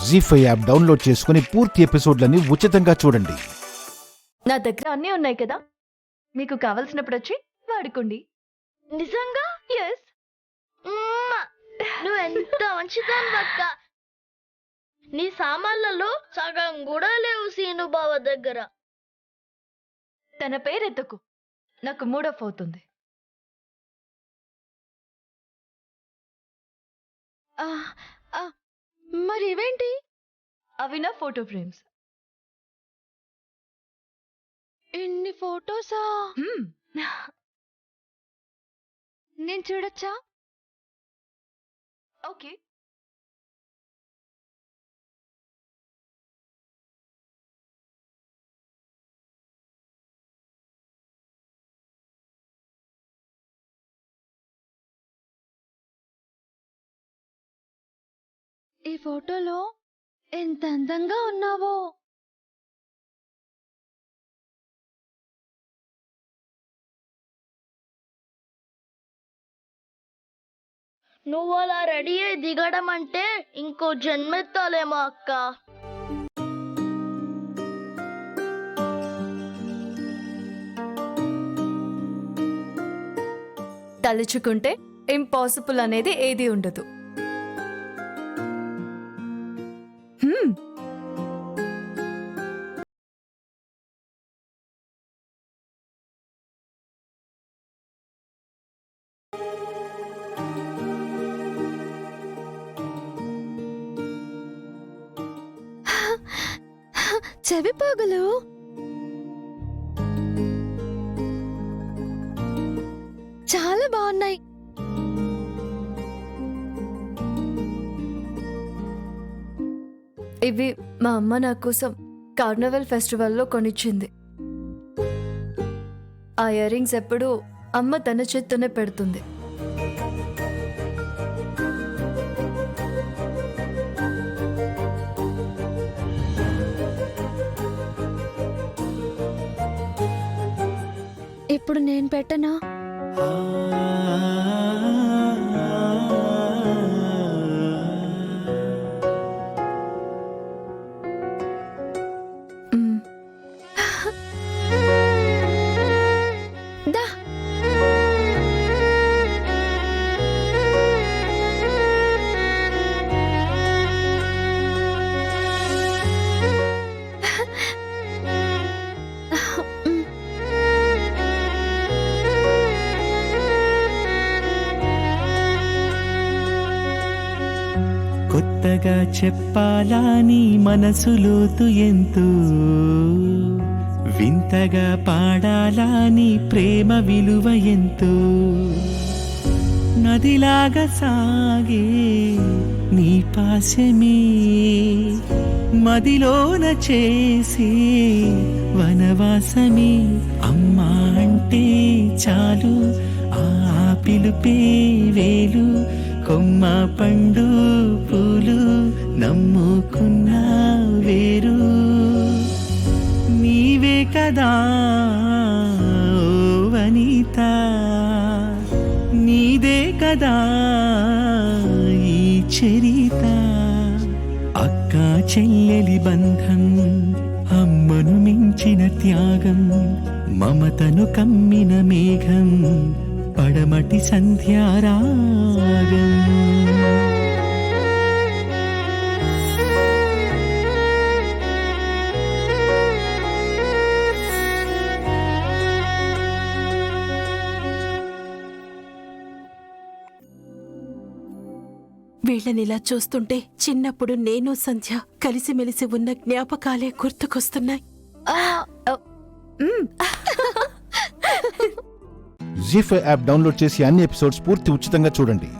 జీ5 app download చేసుకుని పూర్తి ఎపిసోడ్లని ఉచితంగా చూడండి. నా దగ్గర అన్నీ ఉన్నాయి కదా, మీకు కావలసినప్పుడు వచ్చి వాడుకోండి. నిజంగా? ఎస్. నువ్వు ఎంత మంచిదాన్ని అక్క. నీ సామాన్లలో సగం కూడా లేవు సీను బావ దగ్గర. తన పేరెత్తకు, నాకు మూడో అవుతుంది. మరి ఇవేంటి? అవి నా ఫోటో ఫ్రేమ్స్. ఎన్ని ఫోటోసా? నేను చూడొచ్చా? ఓకే. ఈ ఫోటోలో ఎంత అందంగా ఉన్నావో. నువ్వు అలా రెడీ అయి దిగడం అంటే ఇంకో జన్మెత్తాలేమో అక్క. తలుచుకుంటే ఇంపాసిబుల్ అనేది ఏది ఉండదు. చెవి పగులు చాలా బాగున్నాయి. ఇవి మా అమ్మ నా కోసం కార్నివల్ ఫెస్టివల్లో కొనిచ్చింది. ఆ ఇయర్ రింగ్స్ ఎప్పుడు అమ్మ తన చేత్తోనే పెడుతుంది. ఇప్పుడు నేను పెట్టనా? దా. కొత్తగా చెప్పాలా నీ మనసులోతు ఎంతో, వింతగా పాడాలా నీ ప్రేమ విలువ ఎంతో. నదిలాగా సాగే నీ పాశమే మదిలోన చేసే వనవాసమే. అమ్మా అంటే చాలు ఆ పిలుపే వేలు, కొమ్మ పండు పూలు నమ్ముకున్న వేరు. నీవే కదా ఓ వనిత, నీదే కదా ఈ చరిత. అక్క చెల్లెలి బంధం, అమ్మను మించిన త్యాగం, మమతను కమ్మిన మేఘం, పడమటి సంధ్యారాగం. వీళ్ళనిలా చూస్తుంటే చిన్నప్పుడు నేను సంధ్య కలిసిమెలిసి ఉన్న జ్ఞాపకాలే గుర్తుకొస్తున్నాయి. జీ5 యాప్ డౌన్లోడ్ చేసి అన్ని ఎపిసోడ్స్ పూర్తి ఉచితంగా చూడండి.